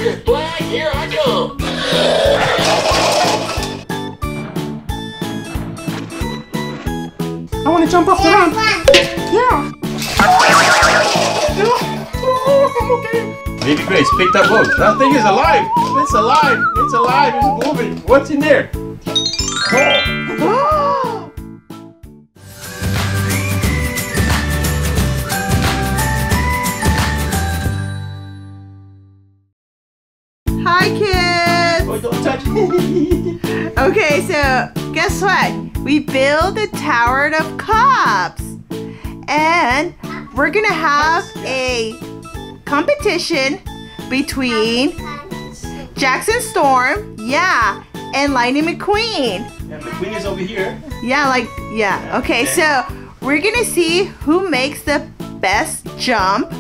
checkered flag, here I come. I want to jump off the ramp. Yeah. Oh, I'm okay. Baby Grace, pick that boat. That thing is alive. It's alive. It's alive. It's moving. What's in there? Oh. Hi, kids. Oh, don't touch. Okay, so guess what? We built a tower of cups, and we're gonna have a competition between Jackson Storm, yeah, and Lightning McQueen. Yeah, McQueen is over here. Yeah. Okay, so we're gonna see who makes the best jump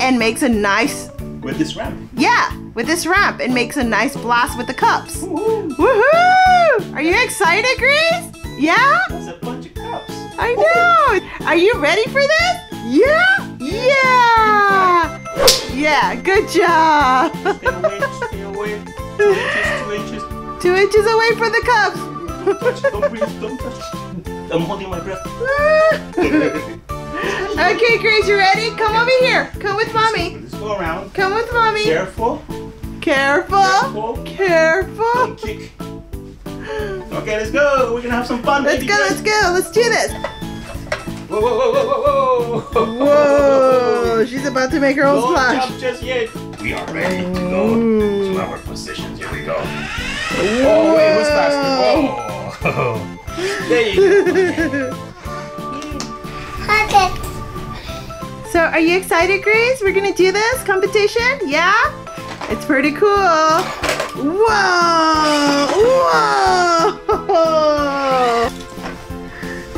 and makes a nice with this ramp. Yeah, with this ramp and makes a nice blast with the cups. Woohoo! Woohoo! Are you excited, Grace? Yeah? That's a bunch of cups. I know. Are you ready for this? Yeah? Yeah! Yeah, good job. Stay away. 2 inches. 2 inches away from the cups. Don't touch, don't breathe, don't touch. I'm holding my breath. Okay, Grace, you ready? Come over here. Come with Mommy. Let's go around. Come with Mommy. Careful. Careful. Careful. Don't kick. Okay, let's go. We're gonna have some fun. Let's go, let's go. Let's do this. Whoa, whoa, whoa, whoa, whoa, whoa. Whoa, she's about to make her own splash. Don't jump just yet. We are ready to go to our positions. Here we go. Oh, wait, who's faster? Oh. There you go. So, are you excited, Grace? We're gonna do this competition? Yeah? It's pretty cool. Whoa! Whoa!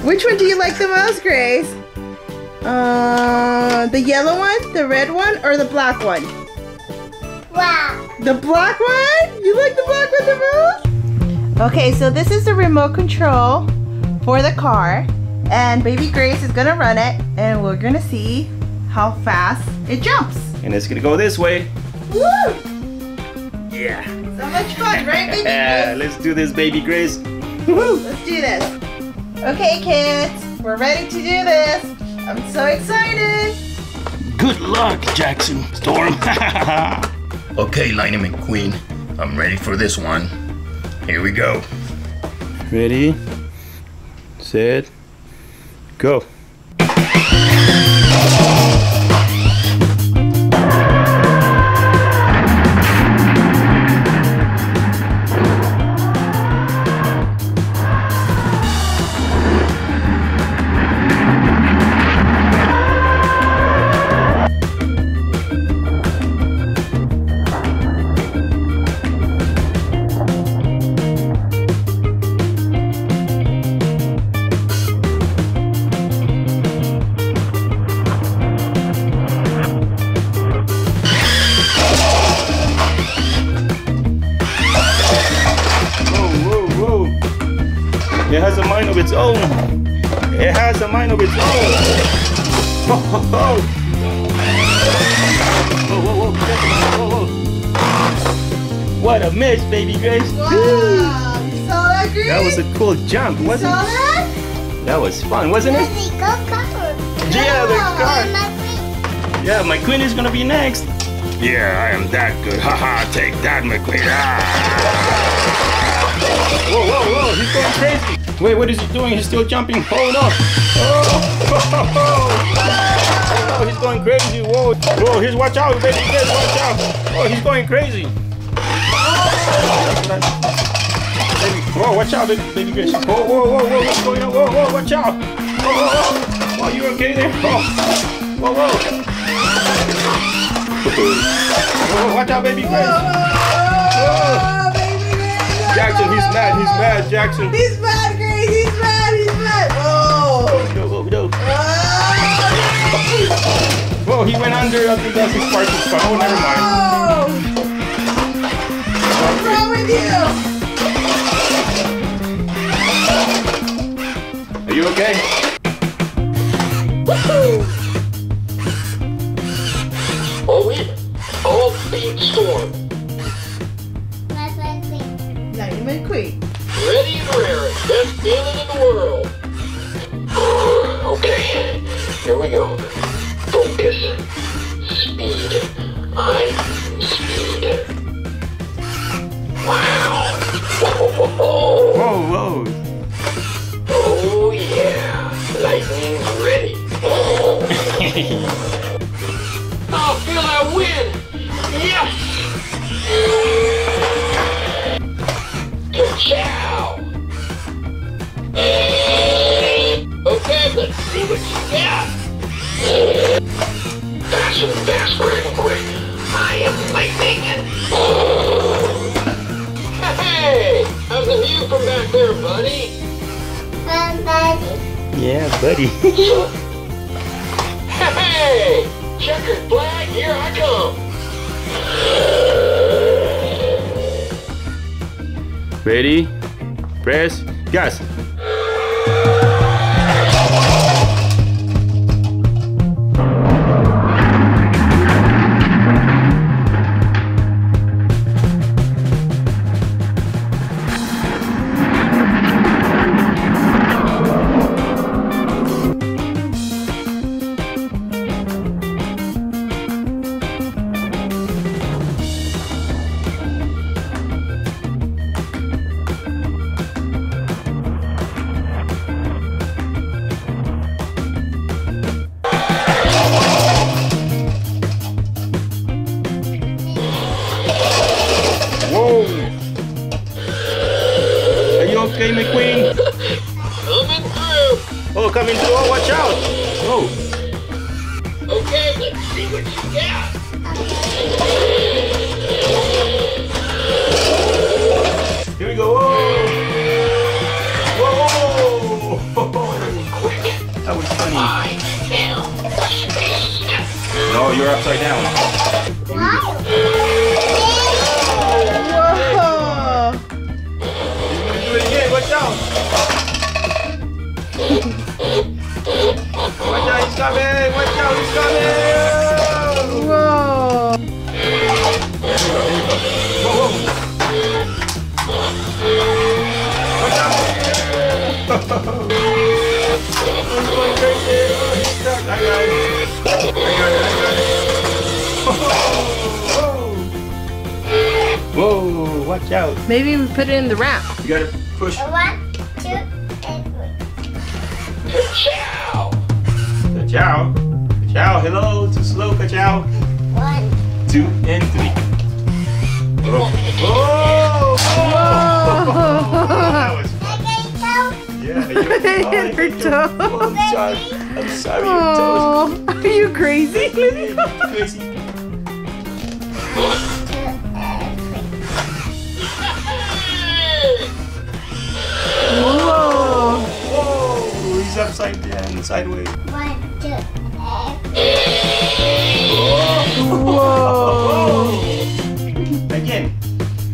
Which one do you like the most, Grace? The yellow one, the red one, or the black one? Wow. The black one? You like the black one the most? Okay, so this is the remote control for the car. And baby Grace is gonna run it, and we're gonna see how fast it jumps. And it's gonna go this way. Woo! Yeah. So much fun, right, baby Grace? Let's do this, baby Grace. Woo! Let's do this. Okay, kids, we're ready to do this. I'm so excited. Good luck, Jackson Storm. Okay, Lightning McQueen, I'm ready for this one. Here we go. Ready, set, go. It has a mind of its own. It has a mind of its own. Whoa, whoa, whoa. Whoa, whoa. What a miss, baby Grace. Wow, you saw that, Grace? That was a cool jump, wasn't saw it? that? That was fun, wasn't it? Yeah, the car. Yeah, McQueen is gonna be next. Yeah, I am that good. Haha, take that, McQueen. Whoa, whoa, whoa, he's going crazy. Wait, what is he doing? He's still jumping. Oh no. Oh no, he's going crazy. Whoa, whoa, he's watch out, baby. Yes, watch out. Oh, he's going crazy. Whoa, watch out, baby Grace. Whoa, whoa, whoa, whoa, what's going on? Whoa, whoa, watch out. Whoa, whoa, whoa. Oh, you okay there? Oh. Whoa, whoa. Whoa, watch out, baby Grace. Whoa. Jackson, he's mad, Jackson. He's mad, Grace, he's mad. Whoa. No, no. Whoa, he went under. I think that's his parking spot. Oh, never mind. What's wrong with you? Are you okay? Woohoo! Oh, wait. Oh. speed storm. Lightning McQueen. Ready and raring. Best feeling in the world. Okay, here we go. Focus. Speed. I'm speed. Wow. Whoa, whoa. Oh yeah. Lightning's ready. Oh, feel that wind. Yes. Ka-chow. Okay, let's see what you got. Faster than fast, quick and quick. I am lightning. Hey, how's the view from back there, buddy? Yeah, buddy. Hey, checkered flag, here I come. Ready? Press gas. Whoa! Are you okay, McQueen? Coming through. Oh, coming through. Oh, watch out! Oh, Okay, let's see what you got. here we go. Whoa! Whoa! That was funny. I am speed. No, you're upside down. Whoa! He's gonna do it again. Watch out! Watch out! He's coming! Watch out! He's coming! Whoa! There we go. Whoa! Whoa! Watch out! I'm going crazy. Oh, he's stuck. I got it. Whoa, watch out. Maybe we put it in the ramp. You gotta push. 1, 2, and 3. Ka-chow. Ka-chow. Ka-chow. Hello. Too slow. Ka-chow. 1. 2 and 3. Oh. Oh. That was fun. Yeah, you're Her toe. Oh, I'm sorry. I'm sorry. Your Oh, are you crazy? toes. Crazy. 2 and 3. Whoa! Whoa. He's upside down, sideways. 1, 2, and 3. Whoa! Again.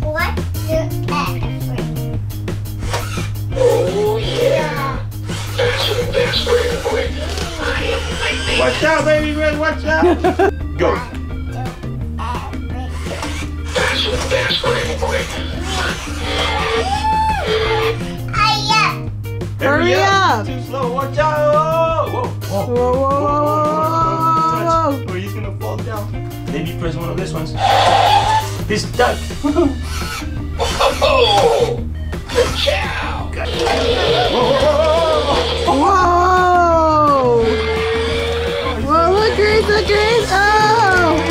1, 2, and 3. Oh yeah. Faster than fast, quick and quick. I am lightning. Watch out, baby. Watch out. Go. 1, 2, and 3. Faster than fast, quick and quick. Hurry up. Too slow. Watch out. Whoa. Whoa, whoa, whoa, whoa. Touch, or he's gonna fall down. Maybe press one of these ones. He's stuck. Oh! Ka-chow. Whoa! Whoa, look, Grace, look, Grace! Oh!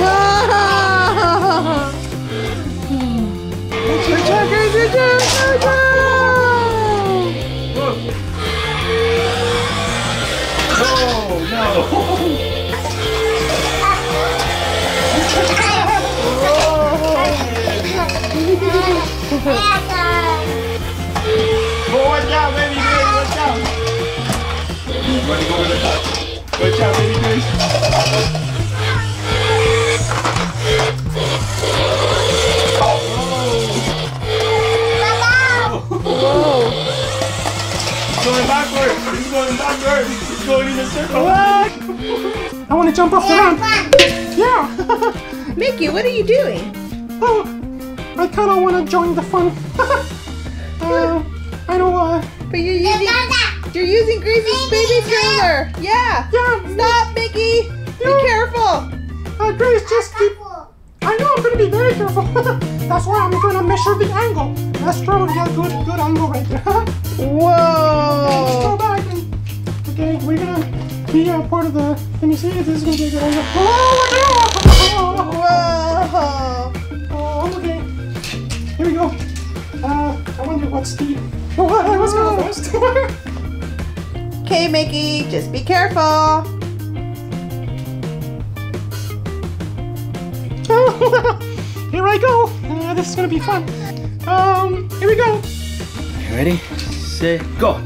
Whoa! Good job, Grace, good job, good job! Oh no! Oh, watch out, baby Grace, watch out! Running over the top. Watch out, baby Grace. Whoa! It's going backwards. It's going backwards. It's going in a circle. What? I want to jump off the ramp. Yeah. Mickey, what are you doing? Oh, I kind of want to join the fun. I know. But you're using Grace's baby stroller. Yeah. Stop, Mickey. Be careful. Grace, just keep. I know I'm gonna be very careful. That's why I'm gonna measure the angle. That's probably a good angle right there. Whoa. Go back and, okay, we're gonna be a part of the. Let me see if this is gonna be a good angle. Oh, okay. Here we go. I wonder what's the. I was gonna first. Okay, Mickey, just be careful. Here I go. This is gonna be fun. Here we go. Ready, set, go.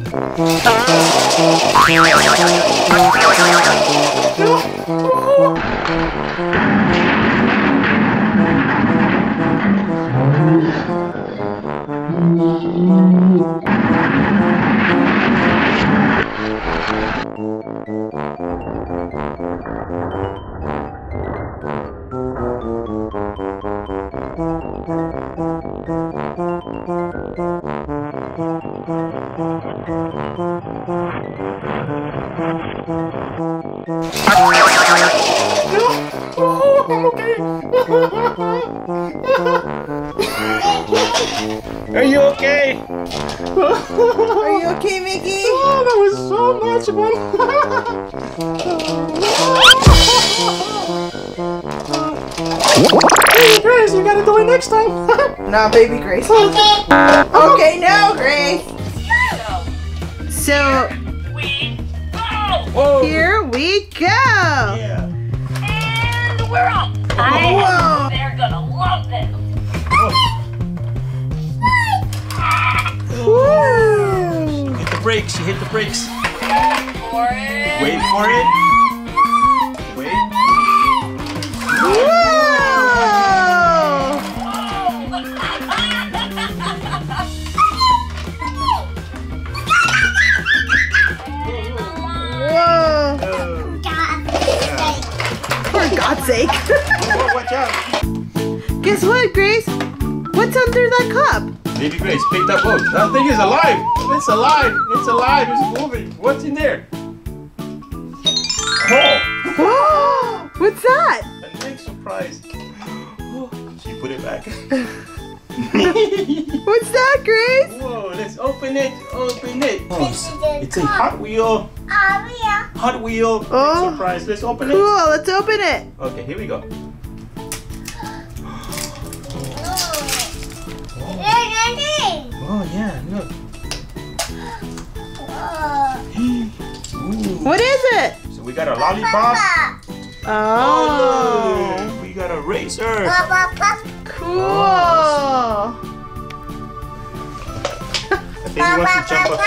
Are you okay? Are you okay, Mickey? Oh, that was so much fun. Hey, Grace, you gotta do it next time. No, baby Grace. Okay, no, Grace. So, here we go. Yeah. And we're off. Whoa. They're gonna love this. Woo. Hit the brakes. You hit the brakes. For it. Wait for it. Wait. Whoa. Whoa. For God's sake. Oh, watch out. Guess what, Grace? What's under that cup? Baby Grace, pick that boat. That thing is alive. It's alive. It's alive. It's moving. What's in there? Oh, Whoa. What's that? a nice surprise. She put it back. What's that, Grace? Whoa, let's open it. Open it. Oh, it's a Hot Wheel. Hot Wheel. Oh. Surprise. Let's open it. Cool, let's open it. Okay, here we go. Oh yeah, look. Ooh. What is it? So we got a lollipop. Oh. Look, we got a razor. Cool. I think he wants to jump up.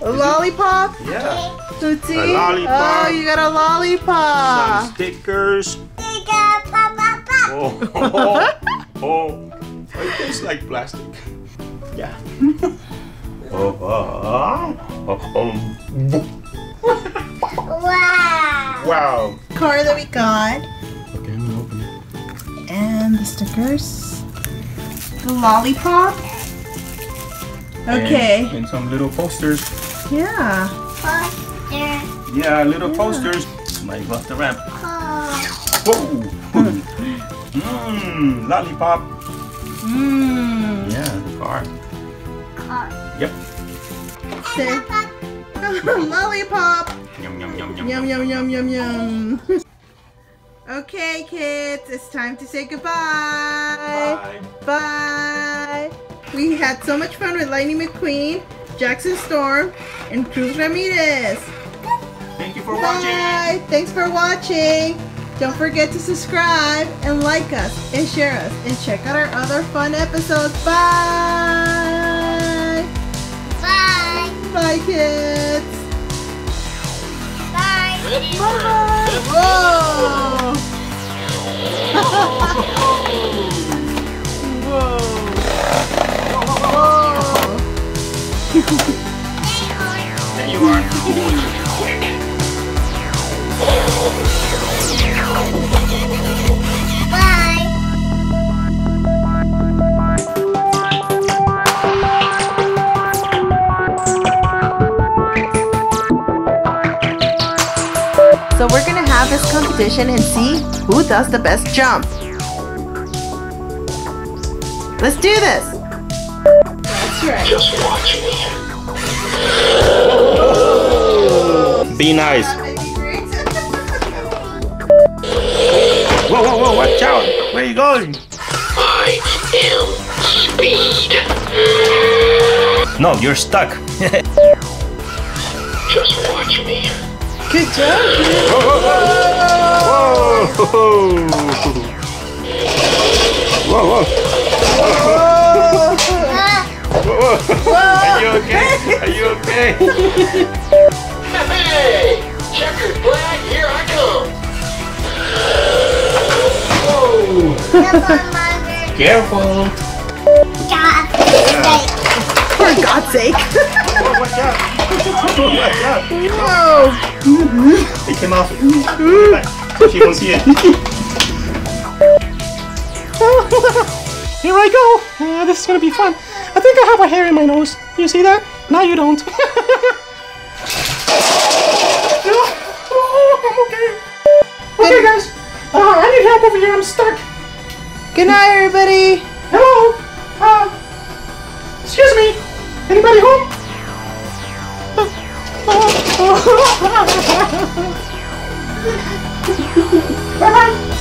A lollipop? Yeah. Let's see. A lollipop. Oh, you got a lollipop. Some stickers. Oh, oh. It tastes like plastic. Yeah. Wow. Car that we got. Okay, I'm gonna open it. And the stickers. The lollipop. Okay. And some little posters. Yeah. Yeah, little posters. Somebody left the ramp. Whoa. Mmm, lollipop. Mmm. Yeah, the car. Yep. Lollipop. Yum, yum, yum, yum, Yum, yum, yum, yum, yum. Okay, kids, it's time to say goodbye. Bye. Bye. We had so much fun with Lightning McQueen, Jackson Storm, and Cruz Ramirez. Thank you for watching. Bye. Thanks for watching. Don't forget to subscribe and like us and share us and check out our other fun episodes. Bye. Bye. Bye, kids. Bye. Bye. Whoa. Whoa. There you are. Bye. So we're gonna have this competition and see who does the best jump. Let's do this. That's right. Just watch me. Be nice. Whoa, whoa, whoa, watch out. Where are you going? I am speed. No, you're stuck. Just watch me. Good job. Whoa, whoa. Are you okay? Are you okay? Hey! Checkered flag, here I come. Whoa! Careful. For God's sake. Whoa, watch out. Watch out. Whoa. It came off. She won't see it. Here I go. This is gonna be fun. I think I have a hair in my nose. You see that? Now you don't. I'm okay. Okay, guys. I need help over here. I'm stuck. Good night, everybody. Hello. Excuse me. Anybody home? Bye-bye.